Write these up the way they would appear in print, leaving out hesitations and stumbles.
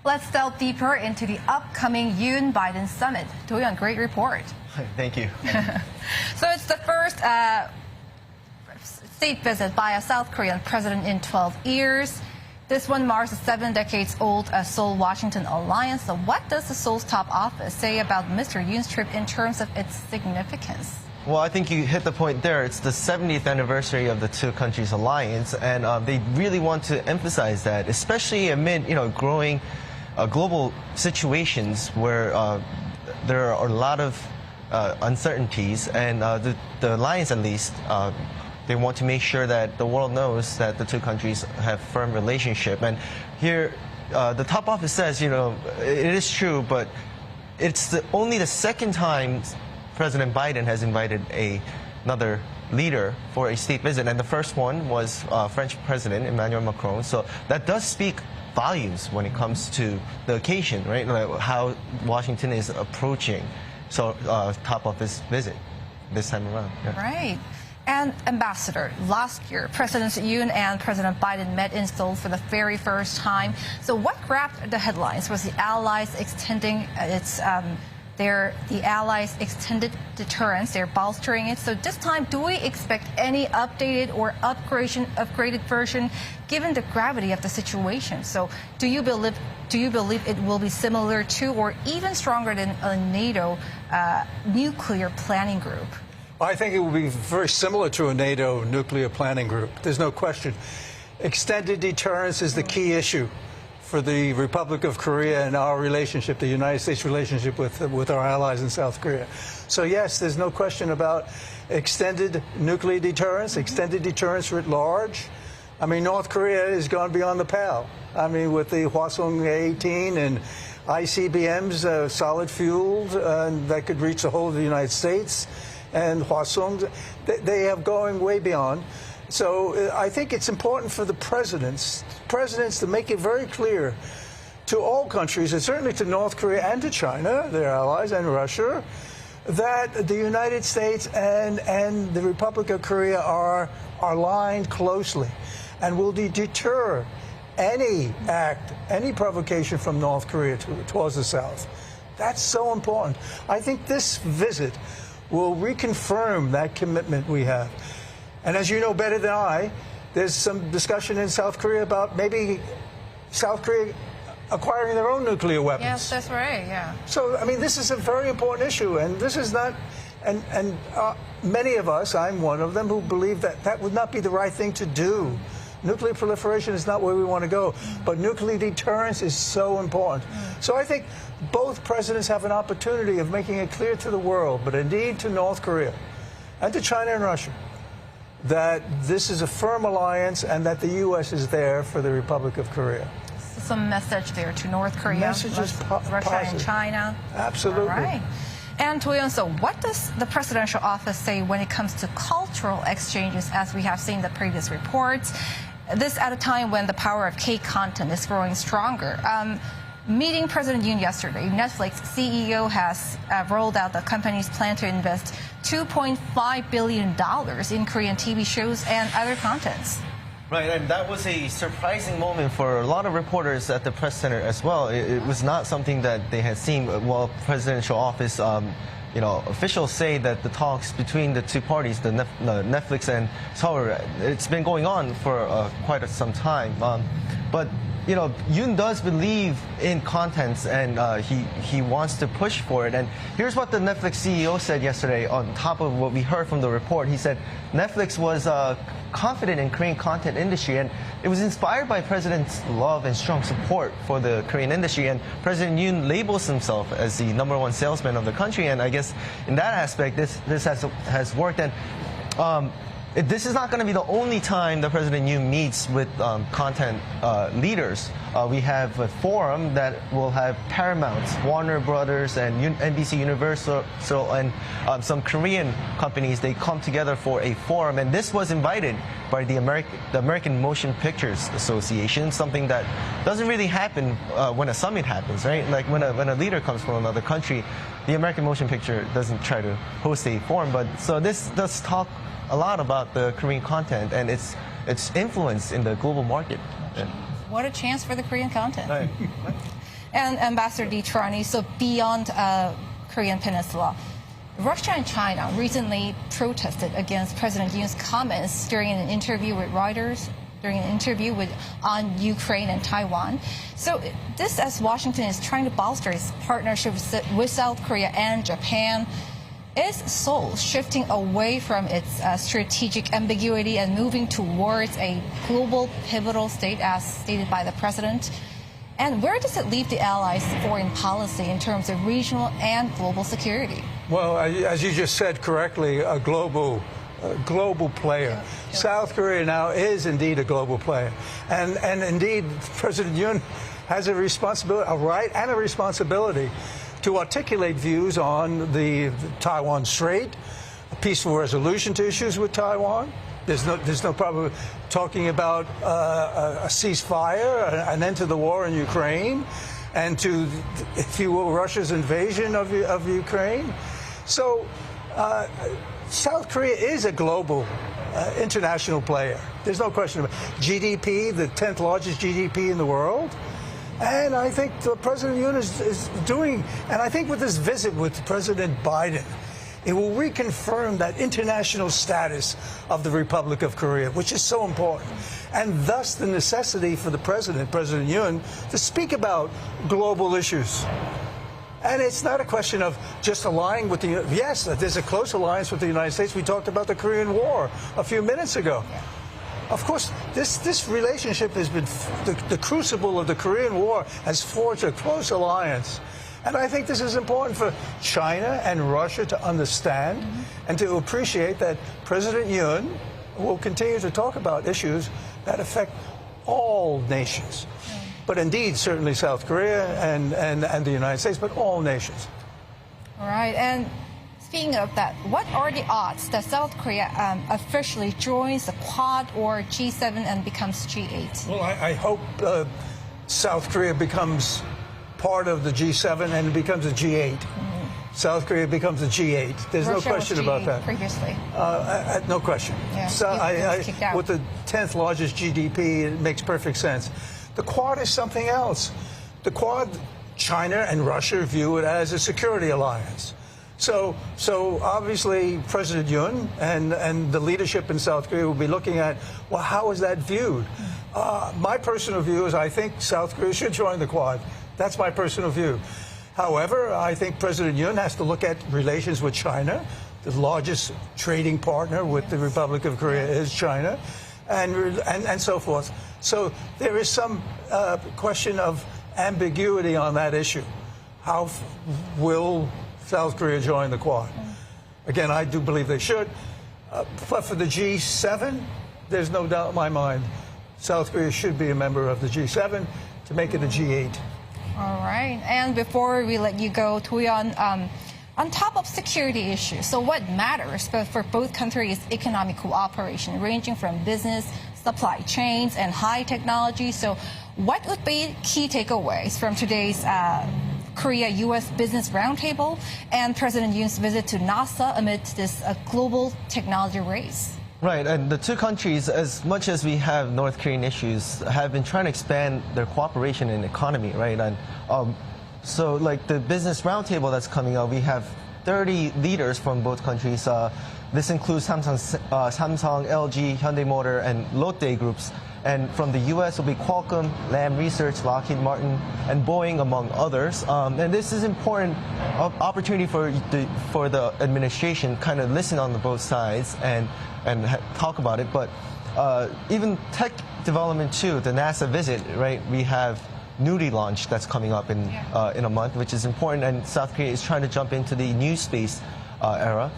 Let's delve deeper into the upcoming Yoon-Biden Summit. Doyoung, great report. Thank you. So it's the first state visit by a South Korean president in 12 years. This one marks a 7 decades-old Seoul-Washington alliance. So what does the Seoul's top office say about Mr. Yoon's trip in terms of its significance? Well, I think you hit the point there. It's the 70th anniversary of the two countries' alliance, and they really want to emphasize that, especially amid growing global situations where there are a lot of uncertainties, and the alliance, at least, they want to make sure that the world knows that the two countries have firm relationship. And here, the top office says, it is true, but it's only the second time President Biden has invited another leader for a state visit, and the first one was French President Emmanuel Macron. So that does speak volumes when it comes to the occasion, right? Like how Washington is approaching top office visit this time around. Yeah. Right. And Ambassador, last year, Presidents Yoon and President Biden met in Seoul for the very first time. So what grabbed the headlines was the Allies extending the Allies' extended deterrence. They're bolstering it. So this time, do we expect any updated or upgraded version, given the gravity of the situation? So do you believe it will be similar to or even stronger than a NATO nuclear planning group? I think it will be very similar to a NATO nuclear planning group. There's no question. Extended deterrence is the key issue for the Republic of Korea and our relationship, the United States relationship with our allies in South Korea. So yes, there's no question about extended nuclear deterrence, extended deterrence writ large. I mean, North Korea has gone beyond the pale. I mean, with the Hwasong-18 and ICBMs, solid fueled, that could reach the whole of the United States, and Hwasong, they have going way beyond. So I think it's important for the presidents to make it very clear to all countries, and certainly to North Korea and to China, their allies, and Russia, that the United States and the Republic of Korea are aligned closely and will deter any act, any provocation from North Korea towards the South. That's so important. I think this visit will reconfirm that commitment we have. And as you know better than I, there's some discussion in South Korea about maybe South Korea acquiring their own nuclear weapons. Yes, that's right, yeah. So, I mean, this is a very important issue, and this is not, and many of us, I'm one of them, who believe that that would not be the right thing to do. Nuclear proliferation is not where we want to go, but nuclear deterrence is so important. So I think both presidents have an opportunity of making it clear to the world, but indeed to North Korea and to China and Russia, that this is a firm alliance and that the U.S. is there for the Republic of Korea. Some message there to North Korea, Russia and China. Absolutely. All right. And Doyoung, so what does the presidential office say when it comes to cultural exchanges, as we have seen the previous reports? This at a time when the power of K-content is growing stronger. Meeting President Yoon yesterday, Netflix CEO has rolled out the company's plan to invest $2.5 billion in Korean TV shows and other contents. Right, and that was a surprising moment for a lot of reporters at the press center as well. It was not something that they had seen. Well, presidential office, officials say that the talks between the two parties, the Netflix and Seoul, it's been going on for quite some time. But Yoon does believe in contents, and he wants to push for it. And here's what the Netflix CEO said yesterday on top of what we heard from the report. He said Netflix was confident in Korean content industry, and it was inspired by President's love and strong support for the Korean industry. And President Yoon labels himself as the #1 salesman of the country, and I guess in that aspect, this has worked. And this is not going to be the only time that President Yoon meets with content leaders. We have a forum that will have Paramount, Warner Brothers, and NBC Universal, and some Korean companies. They come together for a forum, and this was invited by the American Motion Pictures Association, something that doesn't really happen when a summit happens, right? Like when a leader comes from another country, the American Motion Picture doesn't try to host a forum. But so this does talk a lot about the Korean content and its influence in the global market. Yeah. What a chance for the Korean content. Right. And Ambassador deterrence, so beyond Korean Peninsula, Russia and China recently protested against President Yoon's comments during an interview with Reuters, on Ukraine and Taiwan. So this, as Washington is trying to bolster its partnership with South Korea and Japan, is Seoul shifting away from its strategic ambiguity and moving towards a global pivotal state, as stated by the president? And where does it leave the allies' foreign policy in terms of regional and global security? Well, as you just said correctly, a global player. Yeah. South Korea now is indeed a global player. And indeed, President Yoon has a responsibility, a right and a responsibility to articulate views on the Taiwan Strait, a peaceful resolution to issues with Taiwan. There's no problem talking about a ceasefire, an end to the war in Ukraine, and to, if you will, Russia's invasion of Ukraine. So South Korea is a global international player. There's no question about it. GDP, the 10th largest GDP in the world. And I think President Yoon is doing, and I think with this visit with President Biden, it will reconfirm that international status of the Republic of Korea, which is so important, and thus the necessity for the President Yoon, to speak about global issues. And it's not a question of just aligning with the, yes, there's a close alliance with the United States. We talked about the Korean War a few minutes ago. Of course, this relationship has been, the crucible of the Korean War has forged a close alliance. And I think this is important for China and Russia to understand and to appreciate that President Yoon will continue to talk about issues that affect all nations. But indeed, certainly South Korea and the United States, but all nations. All right. And speaking of that, what are the odds that South Korea officially joins the Quad or G7 and becomes G8? Well, I hope South Korea becomes part of the G7 and becomes a G8. South Korea becomes a G8. There's Russia no question was about that. Previously. No question. Yeah, So with the 10th largest GDP, it makes perfect sense. The Quad is something else. The Quad, China and Russia view it as a security alliance. So obviously President Yoon and the leadership in South Korea will be looking at, well, how is that viewed? My personal view is I think South Korea should join the Quad. That's my personal view. However, I think President Yoon has to look at relations with China. The largest trading partner with the Republic of Korea is China, and so forth. So there is some question of ambiguity on that issue. How will South Korea join the Quad? Again, I do believe they should. But for the G7, there's no doubt in my mind South Korea should be a member of the G7 to make it a G8. All right. And before we let you go, Toyon, on top of security issues, so what matters for both countries is economic cooperation, ranging from business, supply chains, and high technology. So what would be key takeaways from today's Korea-U.S. Business Roundtable and President Yoon's visit to NASA amidst this global technology race? Right, and the two countries, as much as we have North Korean issues, have been trying to expand their cooperation in economy, right? And so, like the business roundtable that's coming up, we have 30 leaders from both countries. This includes Samsung, LG, Hyundai Motor, and Lotte groups. And from the U.S. will be Qualcomm, Lam Research, Lockheed Martin, and Boeing, among others. And this is important opportunity for the administration kind of listen on both sides and talk about it. But even tech development too, the NASA visit, right? We have newly launched that's coming up in a month, which is important. And South Korea is trying to jump into the new space era.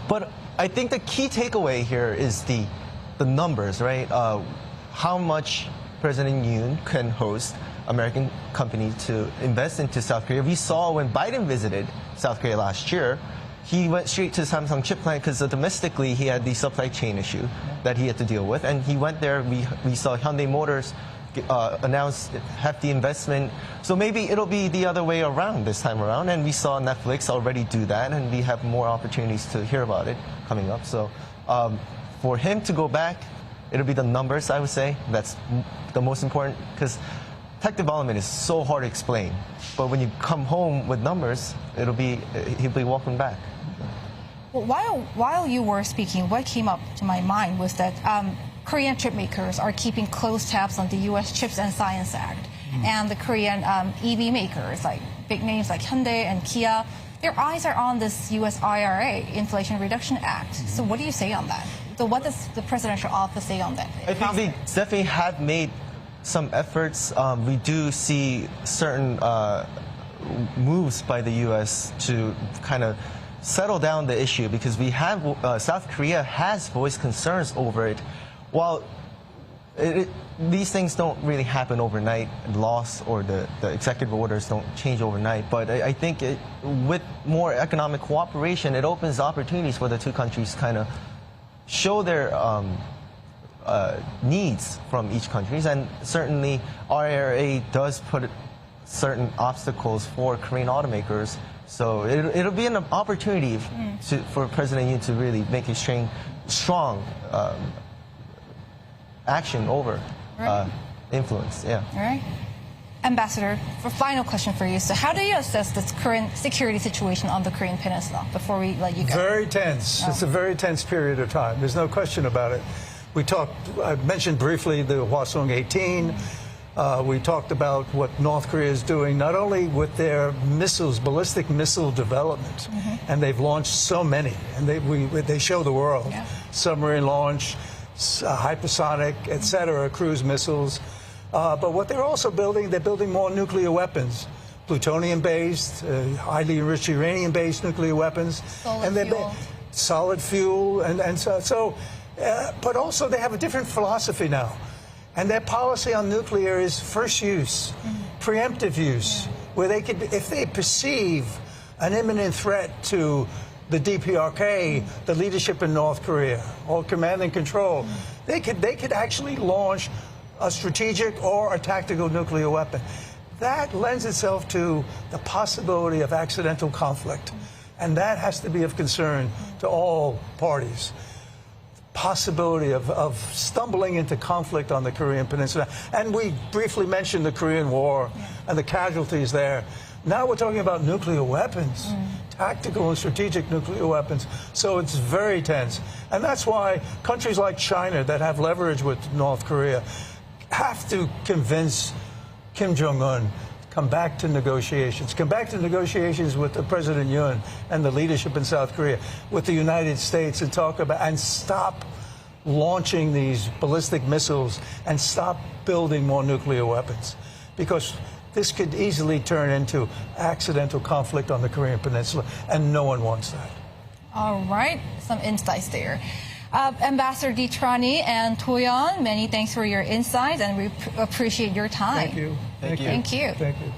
But I think the key takeaway here is the numbers, right? How much President Yoon can host American companies to invest into South Korea. We saw when Biden visited South Korea last year, he went straight to Samsung chip plant because domestically he had the supply chain issue that he had to deal with. And he went there. We saw Hyundai Motors announce hefty investment. So maybe it'll be the other way around this time around. And we saw Netflix already do that. And we have more opportunities to hear about it coming up. So for him to go back, it'll be the numbers, I would say. That's the most important because tech development is so hard to explain. But when you come home with numbers, he'll be welcomed back. Well, while you were speaking, what came up to my mind was that Korean chip makers are keeping close tabs on the U.S. Chips and Science Act. And the Korean EV makers, like big names like Hyundai and Kia, their eyes are on this U.S. IRA, Inflation Reduction Act. So what do you say on that? So what does the presidential office say on that? I think they definitely have made some efforts. We do see certain moves by the U.S. to kind of settle down the issue, because we have South Korea has voiced concerns over it. While these things don't really happen overnight, laws or the executive orders don't change overnight, but I think with more economic cooperation, it opens opportunities for the two countries to kind of show their needs from each country. And certainly IRA does put certain obstacles for Korean automakers. So it'll be an opportunity for President Yoon to really make a strong action over influence. Yeah. All right. Ambassador, for final question for you. So how do you assess this current security situation on the Korean Peninsula before we let you go? Very tense. It's a very tense period of time. There's no question about it. I mentioned briefly the Hwasong 18. We talked about what North Korea is doing, not only with their missiles, ballistic missile development, and they've launched so many, and they show the world. Yeah. Submarine launch, hypersonic, etc., cruise missiles. But what they're also building, they're building more nuclear weapons, plutonium-based, highly enriched uranium-based nuclear weapons. Solid fuel. But also they have a different philosophy now. And their policy on nuclear is first use, preemptive use, where they could, if they perceive an imminent threat to the DPRK, the leadership in North Korea, or command and control, they could actually launch a strategic or a tactical nuclear weapon. That lends itself to the possibility of accidental conflict, and that has to be of concern to all parties. Possibility of stumbling into conflict on the Korean Peninsula. And we briefly mentioned the Korean War and the casualties there. Now we're talking about nuclear weapons, tactical and strategic nuclear weapons. So it's very tense. And that's why countries like China that have leverage with North Korea have to convince Kim Jong-un come back to negotiations. Come back to negotiations with the President Yoon and the leadership in South Korea, with the United States, and talk about and stop launching these ballistic missiles and stop building more nuclear weapons, because this could easily turn into accidental conflict on the Korean Peninsula, and no one wants that. All right, some insights there. Ambassador Detrani and Toyon, many thanks for your insights, and we appreciate your time. Thank you. Thank you. Thank you. Thank you.